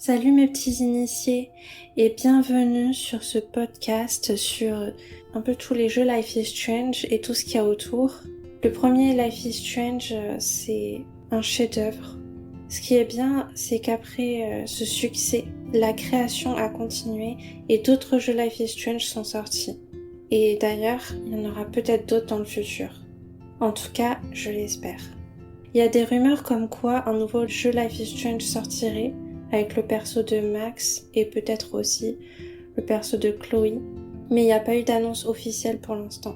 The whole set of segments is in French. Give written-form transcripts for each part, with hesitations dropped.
Salut mes petits initiés et bienvenue sur ce podcast sur un peu tous les jeux Life is Strange et tout ce qu'il y a autour. Le premier Life is Strange, c'est un chef-d'œuvre. Ce qui est bien, c'est qu'après ce succès, la création a continué et d'autres jeux Life is Strange sont sortis. Et d'ailleurs, il y en aura peut-être d'autres dans le futur. En tout cas, je l'espère. Il y a des rumeurs comme quoi un nouveau jeu Life is Strange sortirait avec le perso de Max et peut-être aussi le perso de Chloe, mais il n'y a pas eu d'annonce officielle pour l'instant.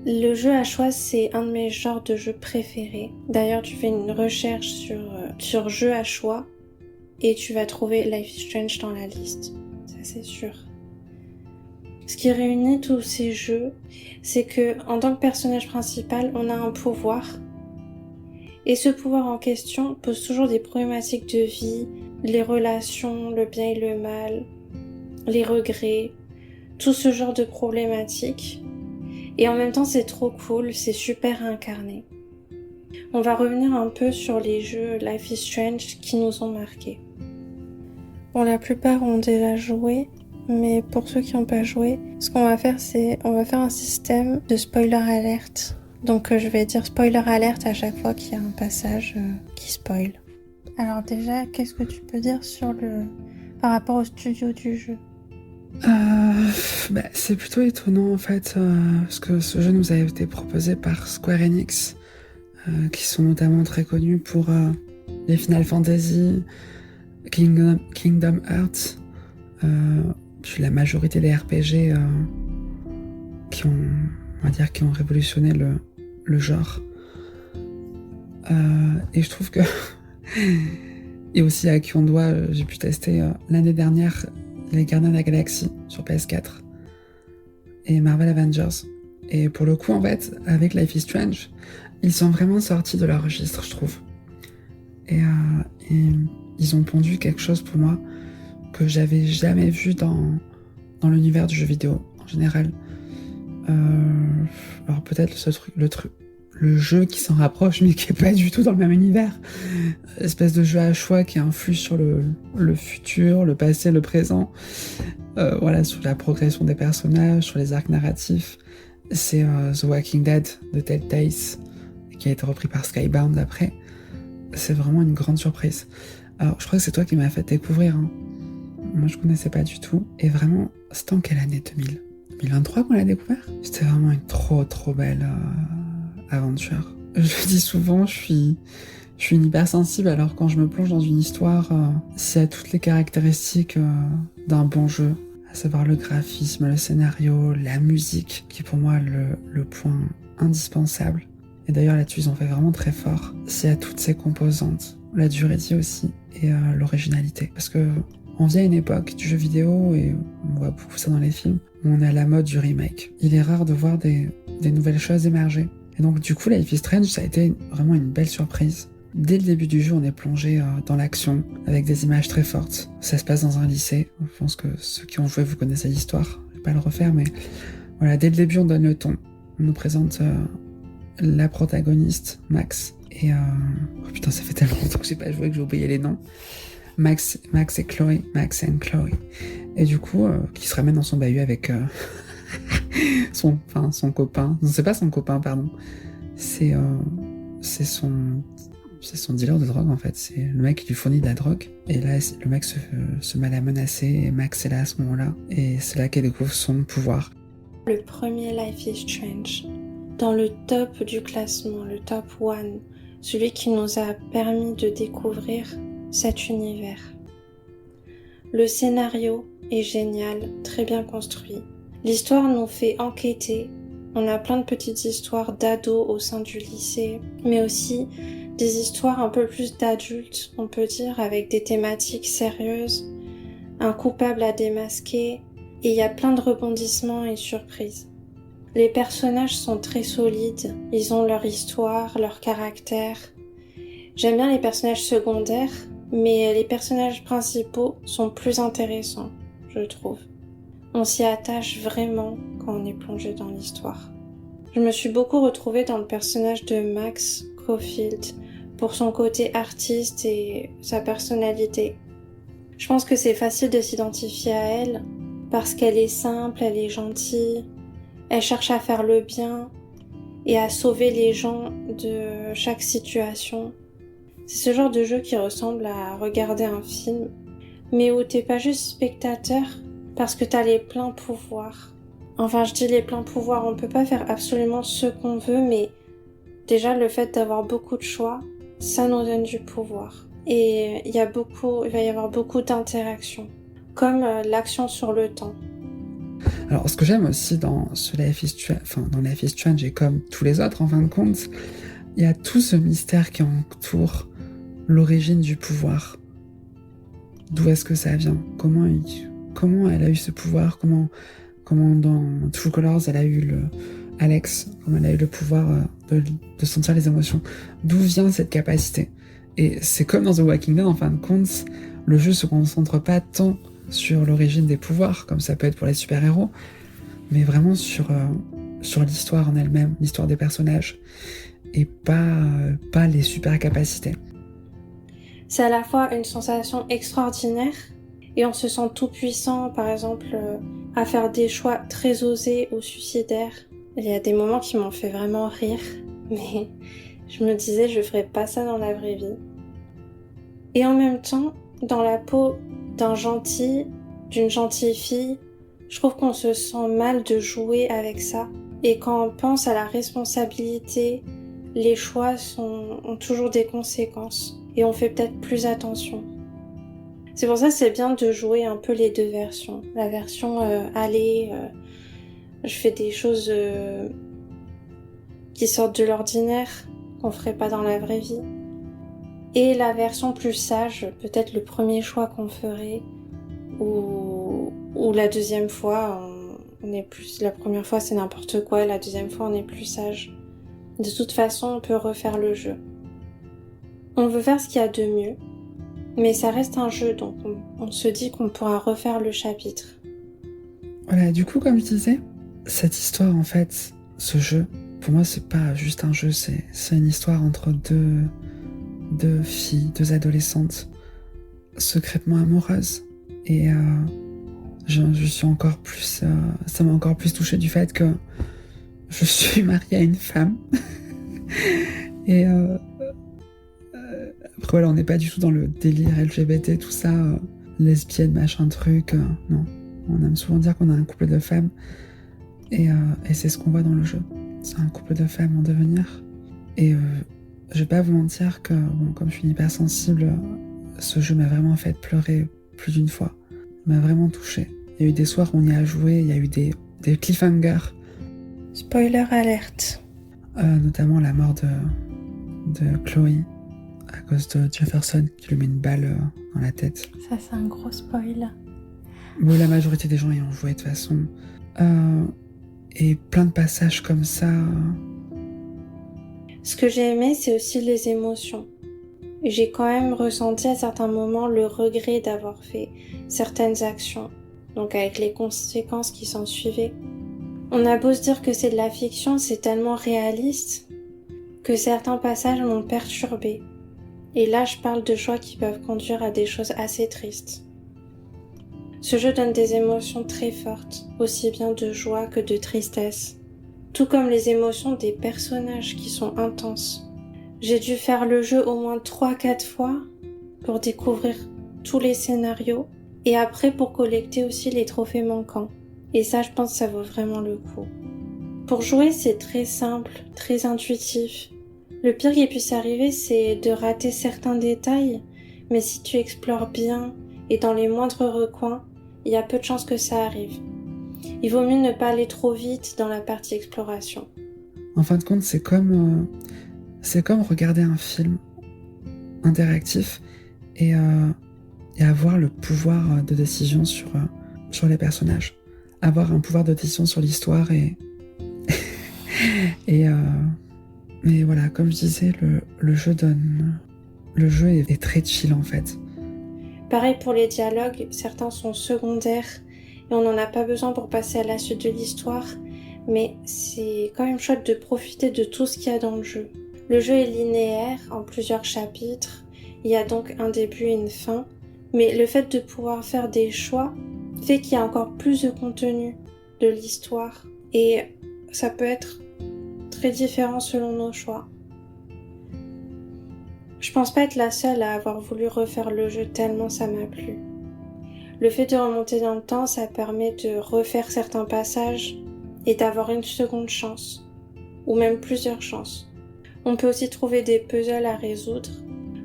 Le jeu à choix, c'est un de mes genres de jeux préférés. D'ailleurs, tu fais une recherche sur jeux à choix et tu vas trouver Life is Strange dans la liste, ça c'est sûr. Ce qui réunit tous ces jeux, c'est que en tant que personnage principal, on a un pouvoir. Et ce pouvoir en question pose toujours des problématiques de vie, les relations, le bien et le mal, les regrets, tout ce genre de problématiques. Et en même temps, c'est trop cool, c'est super incarné. On va revenir un peu sur les jeux Life is Strange qui nous ont marqués. Bon, la plupart ont déjà joué, mais pour ceux qui n'ont pas joué, ce qu'on va faire, c'est on va faire un système de spoiler alert. Donc je vais dire spoiler alert à chaque fois qu'il y a un passage qui spoil. Alors déjà, qu'est-ce que tu peux dire par rapport au studio du jeu ? C'est plutôt étonnant en fait, parce que ce jeu nous a été proposé par Square Enix, qui sont notamment très connus pour les Final Fantasy, Kingdom Hearts, puis la majorité des RPG qui ont révolutionné le genre. Et je trouve que et aussi à qui on doit, j'ai pu tester l'année dernière les Gardiens de la Galaxie sur PS4 et Marvel Avengers. Et pour le coup, en fait, avec Life is Strange, ils sont vraiment sortis de leur registre, je trouve. Et ils ont pondu quelque chose pour moi que j'avais jamais vu dans l'univers du jeu vidéo en général. Alors peut-être le jeu qui s'en rapproche mais qui est pas du tout dans le même univers, espèce de jeu à choix qui influe sur le futur, le passé, le présent, sur la progression des personnages, sur les arcs narratifs. C'est The Walking Dead de Telltale qui a été repris par Skybound après. C'est vraiment une grande surprise. Alors je crois que c'est toi qui m'as fait découvrir, hein. Moi je connaissais pas du tout, et vraiment c'était en quelle année? 2023 qu'on l'a découvert. C'était vraiment une trop belle aventure. Je le dis souvent, je suis une hypersensible, alors quand je me plonge dans une histoire, s'il y a toutes les caractéristiques d'un bon jeu, à savoir le graphisme, le scénario, la musique, qui est pour moi le point indispensable. Et d'ailleurs là-dessus ils ont fait vraiment très fort. S'il y a toutes ces composantes, la durée de vie aussi, et l'originalité. Parce que on vit à une époque du jeu vidéo, et on voit beaucoup ça dans les films, où on est à la mode du remake. Il est rare de voir des nouvelles choses émerger. Et donc du coup, Life is Strange, ça a été vraiment une belle surprise. Dès le début du jeu, on est plongé dans l'action, avec des images très fortes. Ça se passe dans un lycée. Je pense que ceux qui ont joué, vous connaissez l'histoire. Je vais pas le refaire, mais voilà, dès le début, on donne le ton. On nous présente la protagoniste, Max. Et oh putain, ça fait tellement longtemps que j'ai pas joué que j'ai oublié les noms. Max et Chloé, Max and Chloé. Et du coup, qui se ramène dans son bahut avec son copain. Non, c'est pas son copain, pardon. C'est son dealer de drogue, en fait. C'est le mec qui lui fournit de la drogue. Et là, le mec se met à menacer, et Max est là à ce moment-là. Et c'est là qu'elle découvre son pouvoir. Le premier Life is Strange, dans le top du classement, le top 1, celui qui nous a permis de découvrir cet univers. Le scénario est génial, très bien construit. L'histoire nous fait enquêter. On a plein de petites histoires d'ados au sein du lycée, mais aussi des histoires un peu plus d'adultes, on peut dire, avec des thématiques sérieuses, un coupable à démasquer, et il y a plein de rebondissements et surprises. Les personnages sont très solides, ils ont leur histoire, leur caractère. J'aime bien les personnages secondaires, mais les personnages principaux sont plus intéressants, je trouve. On s'y attache vraiment quand on est plongé dans l'histoire. Je me suis beaucoup retrouvée dans le personnage de Max Caulfield pour son côté artiste et sa personnalité. Je pense que c'est facile de s'identifier à elle parce qu'elle est simple, elle est gentille, elle cherche à faire le bien et à sauver les gens de chaque situation. C'est ce genre de jeu qui ressemble à regarder un film, mais où t'es pas juste spectateur parce que t'as les pleins pouvoirs. Enfin, je dis les pleins pouvoirs, on peut pas faire absolument ce qu'on veut, mais déjà le fait d'avoir beaucoup de choix, ça nous donne du pouvoir. Et il va y avoir beaucoup d'interactions, comme l'action sur le temps. Alors, ce que j'aime aussi dans Life is Strange, et comme tous les autres, en fin de compte, il y a tout ce mystère qui entoure l'origine du pouvoir. D'où est-ce que ça vient? Comment elle a eu ce pouvoir? Comment dans True Colors, elle a eu Alex, comment elle a eu le pouvoir de sentir les émotions? D'où vient cette capacité? Et c'est comme dans The Walking Dead, en fin de compte, le jeu se concentre pas tant sur l'origine des pouvoirs, comme ça peut être pour les super-héros, mais vraiment sur l'histoire en elle-même, l'histoire des personnages, et pas les super-capacités. C'est à la fois une sensation extraordinaire, et on se sent tout puissant, par exemple, à faire des choix très osés ou suicidaires. Il y a des moments qui m'ont fait vraiment rire, mais je me disais je ferais pas ça dans la vraie vie. Et en même temps, dans la peau d'une gentille fille, je trouve qu'on se sent mal de jouer avec ça. Et quand on pense à la responsabilité, les choix ont toujours des conséquences. Et on fait peut-être plus attention. C'est pour ça que c'est bien de jouer un peu les deux versions. La version je fais des choses qui sortent de l'ordinaire, qu'on ferait pas dans la vraie vie. Et la version plus sage, peut-être le premier choix qu'on ferait, ou la deuxième fois, on est plus... La première fois c'est n'importe quoi, la deuxième fois on est plus sage. De toute façon, on peut refaire le jeu. On veut faire ce qu'il y a de mieux, mais ça reste un jeu, donc on se dit qu'on pourra refaire le chapitre. Voilà, du coup, comme je disais, cette histoire, en fait, ce jeu, pour moi, c'est pas juste un jeu, c'est une histoire entre deux filles, deux adolescentes, secrètement amoureuses. Et je suis encore plus... ça m'a encore plus touché du fait que je suis mariée à une femme. Et après, voilà, on n'est pas du tout dans le délire LGBT, tout ça, lesbienne, machin truc, non. On aime souvent dire qu'on a un couple de femmes, et c'est ce qu'on voit dans le jeu. C'est un couple de femmes en devenir. Et je vais pas vous mentir que, bon, comme je suis une hypersensible, ce jeu m'a vraiment fait pleurer plus d'une fois. Il m'a vraiment touchée. Il y a eu des soirs où on y a joué, il y a eu des cliffhangers. Spoiler alerte. Notamment la mort de Chloe, à cause de Jefferson qui lui met une balle dans la tête. Ça, c'est un gros spoil. Bon, la majorité des gens y ont joué de toute façon. Et plein de passages comme ça. Ce que j'ai aimé, c'est aussi les émotions. J'ai quand même ressenti à certains moments le regret d'avoir fait certaines actions, donc avec les conséquences qui s'en suivaient. On a beau se dire que c'est de la fiction, c'est tellement réaliste que certains passages m'ont perturbée. Et là, je parle de choix qui peuvent conduire à des choses assez tristes. Ce jeu donne des émotions très fortes, aussi bien de joie que de tristesse, tout comme les émotions des personnages qui sont intenses. J'ai dû faire le jeu au moins 3-4 fois pour découvrir tous les scénarios et après pour collecter aussi les trophées manquants. Et ça, je pense que ça vaut vraiment le coup. Pour jouer, c'est très simple, très intuitif. Le pire qui puisse arriver, c'est de rater certains détails, mais si tu explores bien et dans les moindres recoins, il y a peu de chances que ça arrive. Il vaut mieux ne pas aller trop vite dans la partie exploration. En fin de compte, c'est comme regarder un film interactif et avoir le pouvoir de décision sur les personnages. Avoir un pouvoir de décision sur l'histoire et mais voilà, comme je disais, le jeu est très chill en fait. Pareil pour les dialogues, certains sont secondaires et on n'en a pas besoin pour passer à la suite de l'histoire, mais c'est quand même chouette de profiter de tout ce qu'il y a dans le jeu. Le jeu est linéaire en plusieurs chapitres, il y a donc un début et une fin, Mais le fait de pouvoir faire des choix fait qu'il y a encore plus de contenu de l'histoire. Et ça peut être très différent selon nos choix. Je pense pas être la seule à avoir voulu refaire le jeu tellement ça m'a plu. Le fait de remonter dans le temps, ça permet de refaire certains passages et d'avoir une seconde chance, ou même plusieurs chances. On peut aussi trouver des puzzles à résoudre,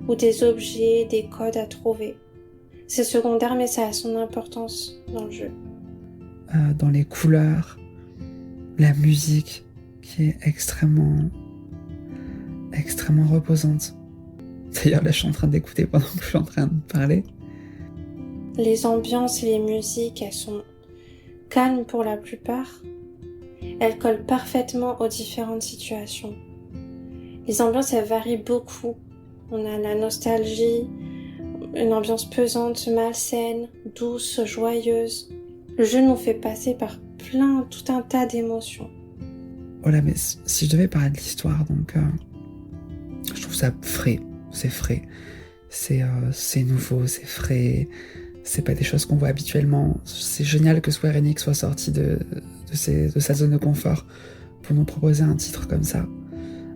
ou des objets, des codes à trouver. C'est secondaire, mais ça a son importance dans le jeu. Dans les couleurs, la musique qui est extrêmement reposante. D'ailleurs, là, je suis en train d'écouter pendant que je suis en train de parler. Les ambiances et les musiques, elles sont calmes pour la plupart. Elles collent parfaitement aux différentes situations. Les ambiances, elles varient beaucoup. On a la nostalgie, une ambiance pesante, malsaine, douce, joyeuse. Le jeu nous fait passer par tout un tas d'émotions. Voilà, mais si je devais parler de l'histoire, donc je trouve ça frais. C'est frais. C'est nouveau, c'est frais. C'est pas des choses qu'on voit habituellement. C'est génial que Square Enix soit sorti de sa zone de confort pour nous proposer un titre comme ça.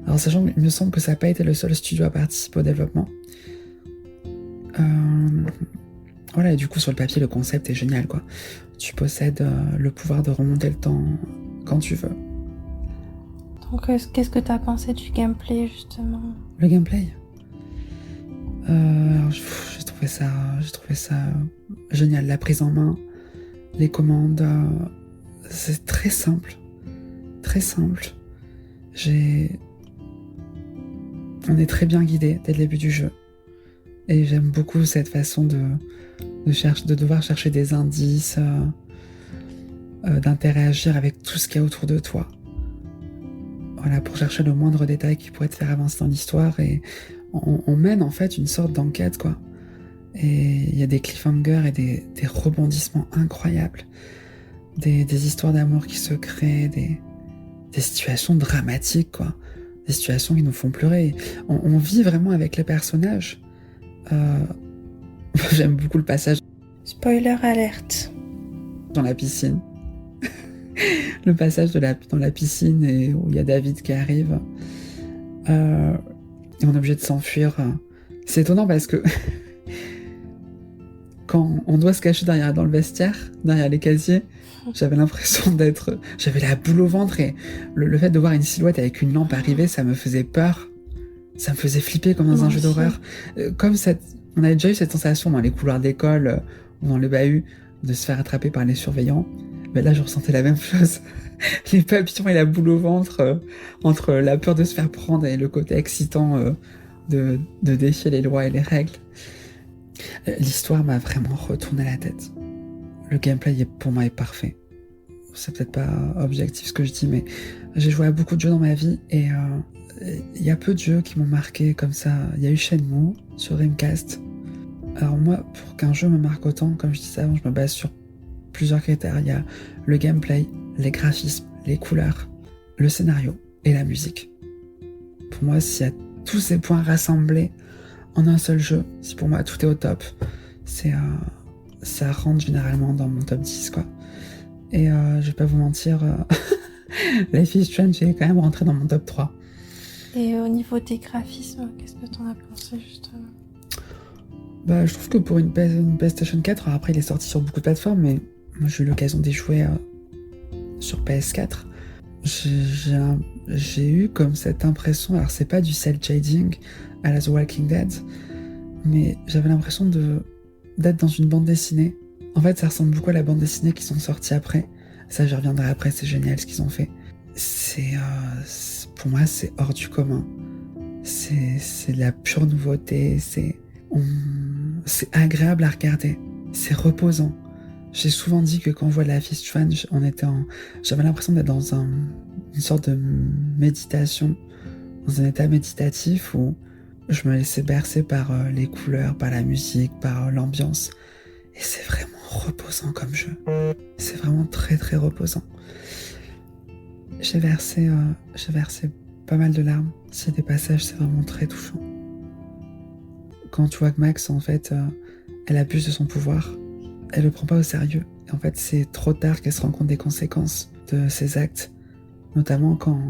Alors sachant qu'il me semble que ça n'a pas été le seul studio à participer au développement. Voilà, et du coup sur le papier le concept est génial quoi. Tu possèdes le pouvoir de remonter le temps quand tu veux. Donc qu'est-ce que t'as pensé du gameplay justement ? Le gameplay j'ai trouvé ça génial, la prise en main, les commandes, c'est très simple. On est très bien guidé dès le début du jeu. Et j'aime beaucoup cette façon de devoir chercher des indices, d'interagir avec tout ce qu'il y a autour de toi. Voilà, pour chercher le moindre détail qui pourrait te faire avancer dans l'histoire. Et on mène en fait une sorte d'enquête, quoi. Et il y a des cliffhangers et des rebondissements incroyables. Des histoires d'amour qui se créent, des situations dramatiques, quoi. Des situations qui nous font pleurer. On vit vraiment avec les personnages. J'aime beaucoup le passage. Spoiler alerte. Dans la piscine. Le passage dans la piscine et où il y a David qui arrive. Et on est obligé de s'enfuir. C'est étonnant parce que quand on doit se cacher dans le vestiaire, derrière les casiers, j'avais l'impression j'avais la boule au ventre et le fait de voir une silhouette avec une lampe arriver, ça me faisait peur. Ça me faisait flipper comme dans un jeu d'horreur. On avait déjà eu cette sensation dans les couloirs d'école ou dans le bahut de se faire attraper par les surveillants. Mais là, je ressentais la même chose. Les papillons et la boule au ventre, entre la peur de se faire prendre et le côté excitant de défier les lois et les règles. L'histoire m'a vraiment retourné la tête. Le gameplay, pour moi, est parfait. C'est peut-être pas objectif ce que je dis, mais j'ai joué à beaucoup de jeux dans ma vie et il y a peu de jeux qui m'ont marqué comme ça. Il y a eu Shenmue sur Dreamcast. Alors moi, pour qu'un jeu me marque autant, comme je disais avant, je me base sur plusieurs critères. Il y a le gameplay, les graphismes, les couleurs, le scénario et la musique. Pour moi, s'il y a tous ces points rassemblés en un seul jeu, si pour moi tout est au top, ça rentre généralement dans mon top 10 quoi. Et je vais pas vous mentir, Life is Strange est quand même rentré dans mon top 3. Et au niveau des graphismes, qu'est-ce que t'en as pensé justement ? Bah, je trouve que pour une PlayStation 4, alors après il est sorti sur beaucoup de plateformes, mais moi j'ai eu l'occasion d'y jouer sur PS4. J'ai eu comme cette impression, alors c'est pas du cel shading à la The Walking Dead, mais j'avais l'impression d'être dans une bande dessinée. En fait, ça ressemble beaucoup à la bande dessinée qui sont sorties après. Ça, j'y reviendrai après, c'est génial ce qu'ils ont fait. Pour moi, c'est hors du commun. C'est de la pure nouveauté, c'est agréable à regarder, c'est reposant. J'ai souvent dit que quand on voit Life is Strange, j'avais l'impression d'être dans une sorte de méditation, dans un état méditatif où je me laissais bercer par les couleurs, par la musique, par l'ambiance. Et c'est vraiment reposant comme jeu. C'est vraiment très très reposant. J'ai versé pas mal de larmes. C'est des passages, c'est vraiment très touchant. Quand tu vois que Max, en fait, elle abuse de son pouvoir, elle le prend pas au sérieux. Et en fait, c'est trop tard qu'elle se rend compte des conséquences de ses actes, notamment quand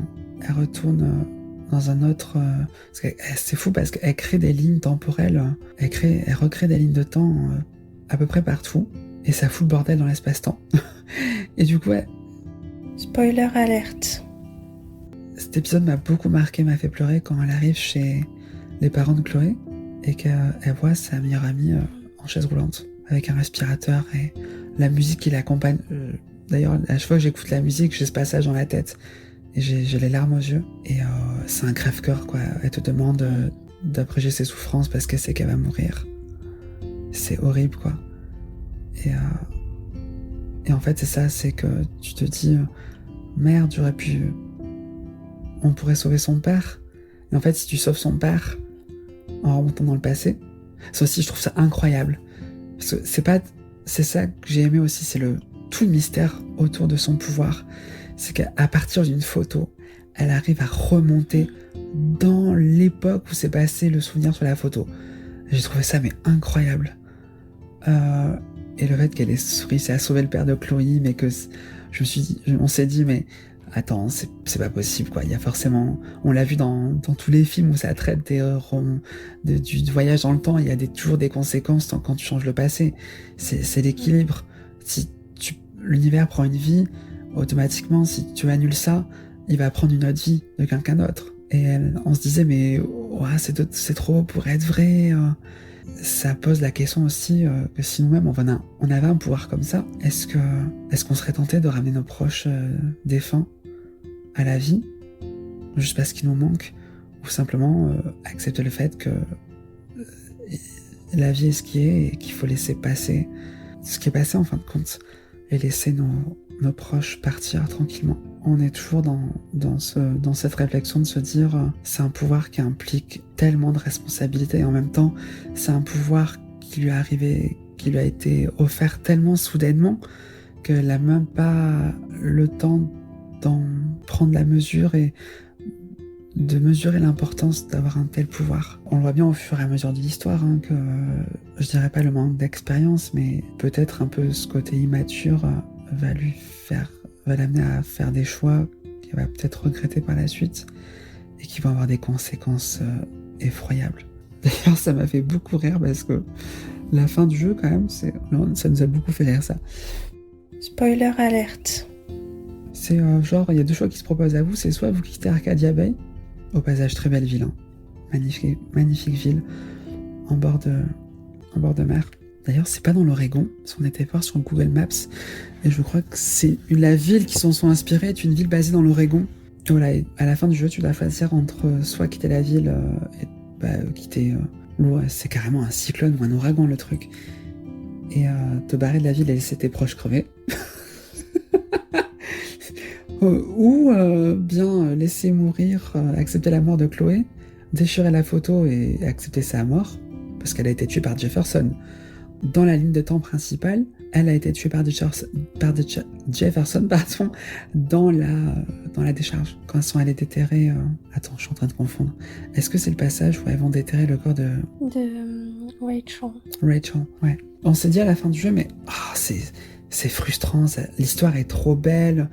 elle retourne dans un autre... parce que c'est fou parce qu'elle crée des lignes temporelles, elle recrée des lignes de temps à peu près partout, et ça fout le bordel dans l'espace-temps. Et du coup, Spoiler alerte. Cet épisode m'a beaucoup marqué, m'a fait pleurer quand elle arrive chez les parents de Chloé et qu'elle voit sa meilleure amie en chaise roulante avec un respirateur et la musique qui l'accompagne. D'ailleurs, à chaque fois que j'écoute la musique, j'ai ce passage dans la tête et j'ai les larmes aux yeux. Et c'est un crève-cœur, quoi. Elle te demande d'abréger ses souffrances parce qu'elle sait qu'elle va mourir. C'est horrible, quoi. Et en fait, c'est ça, c'est que tu te dis, merde, on pourrait sauver son père. Et en fait, si tu sauves son père en remontant dans le passé, ça aussi, je trouve ça incroyable. Parce que c'est ça que j'ai aimé aussi, c'est tout le mystère autour de son pouvoir. C'est qu'à partir d'une photo, elle arrive à remonter dans l'époque où s'est passé le souvenir sur la photo. J'ai trouvé ça mais incroyable. Et le fait qu'elle ait réussi à sauver le père de Chloé, mais que on s'est dit, mais attends, c'est pas possible, quoi. Il y a forcément, on l'a vu dans tous les films où ça traite du voyage dans le temps, il y a toujours des conséquences quand tu changes le passé. C'est l'équilibre. Si l'univers prend une vie, automatiquement, si tu annules ça, il va prendre une autre vie de quelqu'un d'autre. Et on se disait, mais c'est trop beau pour être vrai. Ça pose la question aussi que si nous-mêmes on avait un pouvoir comme ça, est-ce qu'on serait tenté de ramener nos proches défunts à la vie juste parce qu'ils nous manquent, ou simplement accepter le fait que la vie est ce qui est et qu'il faut laisser passer ce qui est passé en fin de compte et laisser nos proches partir tranquillement. On est toujours dans cette réflexion de se dire c'est un pouvoir qui implique tellement de responsabilités et en même temps c'est un pouvoir qui lui a été offert tellement soudainement qu'elle n'a même pas le temps d'en prendre la mesure et de mesurer l'importance d'avoir un tel pouvoir. On le voit bien au fur et à mesure de l'histoire, que je dirais pas le manque d'expérience, mais peut-être un peu ce côté immature va l'amener à faire des choix qu'il va peut-être regretter par la suite et qui vont avoir des conséquences effroyables. D'ailleurs, ça m'a fait beaucoup rire parce que la fin du jeu, quand même, ça nous a beaucoup fait rire, ça. Spoiler alerte. C'est genre, il y a deux choix qui se proposent à vous, c'est soit vous quittez Arcadia Bay, au passage très belle ville, magnifique ville, en bord de mer. D'ailleurs, c'est pas dans l'Oregon, parce qu'on était voir sur Google Maps, et je crois que c'est la ville qui s'en sont inspirés, est une ville basée dans l'Oregon. Et voilà, et à la fin du jeu, tu dois choisir entre soit quitter la ville et quitter l'eau, c'est carrément un cyclone ou un ouragan le truc, et te barrer de la ville et laisser tes proches crever. Ou bien laisser mourir, accepter la mort de Chloé, déchirer la photo et accepter sa mort, parce qu'elle a été tuée par Jefferson. Dans la ligne de temps principale, elle a été tuée par Jefferson dans la décharge, quand elles sont allées déterrer... Attends, je suis en train de confondre. Est-ce que c'est le passage où elles vont déterrer le corps de Rachel. Rachel, ouais. On s'est dit à la fin du jeu, mais c'est frustrant, l'histoire est trop belle.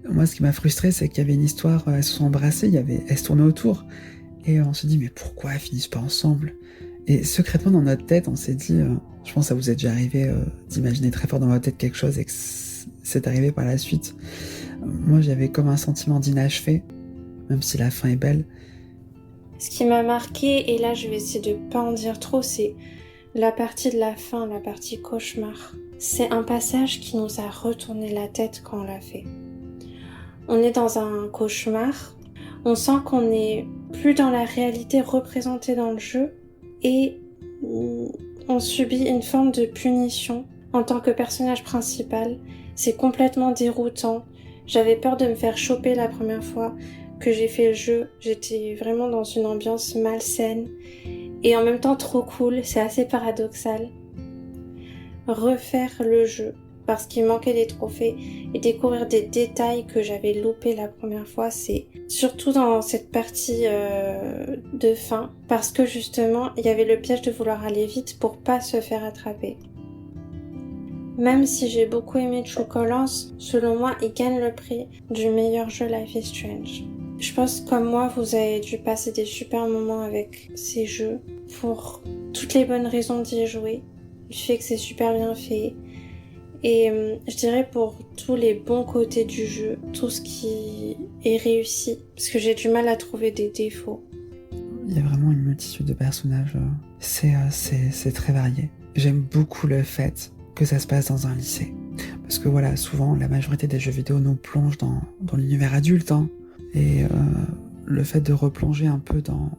Moi, ce qui m'a frustré, c'est qu'il y avait une histoire, elles se sont embrassées, elles se tournaient autour, et on se dit, mais pourquoi elles finissent pas ensemble? Et secrètement, dans notre tête, on s'est dit, je pense que ça vous est déjà arrivé d'imaginer très fort dans votre tête quelque chose et que c'est arrivé par la suite. Moi, j'avais comme un sentiment d'inachevé, même si la fin est belle. Ce qui m'a marqué, et là je vais essayer de pas en dire trop, c'est la partie de la fin, la partie cauchemar. C'est un passage qui nous a retourné la tête quand on l'a fait. On est dans un cauchemar, on sent qu'on n'est plus dans la réalité représentée dans le jeu et on subit une forme de punition en tant que personnage principal. C'est complètement déroutant. J'avais peur de me faire choper la première fois que j'ai fait le jeu. J'étais vraiment dans une ambiance malsaine et en même temps trop cool, c'est assez paradoxal. Refaire le jeu, parce qu'il manquait des trophées et découvrir des détails que j'avais loupés la première fois, c'est surtout dans cette partie de fin, parce que justement il y avait le piège de vouloir aller vite pour pas se faire attraper. Même si j'ai beaucoup aimé True Colors, selon moi il gagne le prix du meilleur jeu Life is Strange. Je pense comme moi vous avez dû passer des super moments avec ces jeux pour toutes les bonnes raisons d'y jouer, le fait que c'est super bien fait. Et je dirais pour tous les bons côtés du jeu, tout ce qui est réussi, parce que j'ai du mal à trouver des défauts. Il y a vraiment une multitude de personnages, c'est très varié. J'aime beaucoup le fait que ça se passe dans un lycée. Parce que voilà, souvent la majorité des jeux vidéo nous plongent dans l'univers adulte, hein, et le fait de replonger un peu dans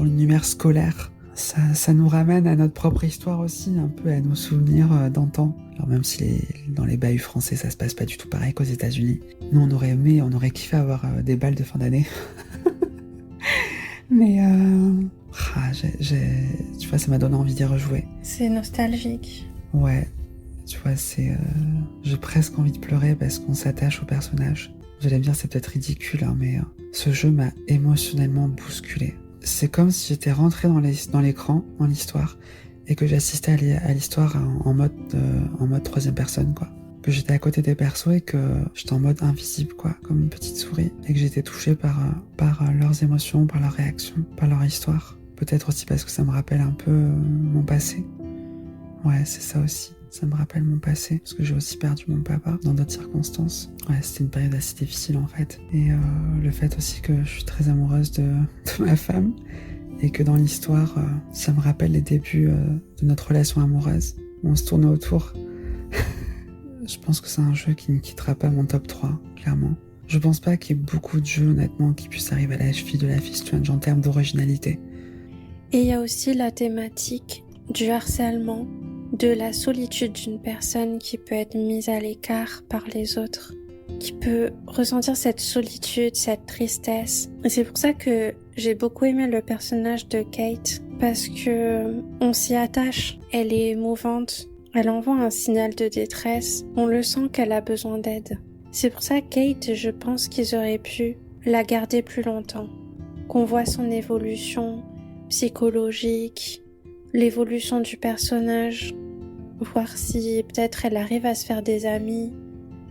l'univers scolaire, ça nous ramène à notre propre histoire aussi, un peu à nos souvenirs d'antan. Alors même si dans les bahuts français ça se passe pas du tout pareil qu'aux États-Unis. Nous on aurait kiffé avoir des balles de fin d'année. Mais tu vois, ça m'a donné envie d'y rejouer. C'est nostalgique. Ouais, tu vois, j'ai presque envie de pleurer parce qu'on s'attache au personnage. Vous allez me dire c'est peut-être ridicule, hein, mais ce jeu m'a émotionnellement bousculé. C'est comme si j'étais rentré dans l'écran, dans l'histoire, et que j'assistais à l'histoire en mode troisième personne, quoi. Que j'étais à côté des persos et que j'étais en mode invisible, quoi, comme une petite souris, et que j'étais touché par leurs émotions, par leurs réactions, par leur histoire. Peut-être aussi parce que ça me rappelle un peu mon passé. Ouais, c'est ça aussi. Ça me rappelle mon passé, parce que j'ai aussi perdu mon papa dans d'autres circonstances. Ouais, c'était une période assez difficile en fait. Et le fait aussi que je suis très amoureuse de ma femme, et que dans l'histoire, ça me rappelle les débuts de notre relation amoureuse. On se tournait autour. Je pense que c'est un jeu qui ne quittera pas mon top 3, clairement. Je pense pas qu'il y ait beaucoup de jeux, honnêtement, qui puissent arriver à la cheville de Life is Strange en termes d'originalité. Et il y a aussi la thématique du harcèlement, de la solitude d'une personne qui peut être mise à l'écart par les autres, qui peut ressentir cette solitude, cette tristesse. Et c'est pour ça que j'ai beaucoup aimé le personnage de Kate, parce que on s'y attache. Elle est émouvante, elle envoie un signal de détresse, on le sent qu'elle a besoin d'aide. C'est pour ça Kate, je pense qu'ils auraient pu la garder plus longtemps, qu'on voit son évolution psychologique, l'évolution du personnage, voir si peut-être elle arrive à se faire des amis,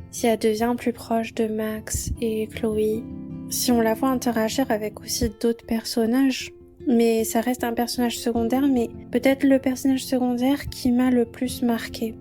si elle devient plus proche de Max et Chloé, si on la voit interagir avec aussi d'autres personnages. Mais ça reste un personnage secondaire, mais peut-être le personnage secondaire qui m'a le plus marqué.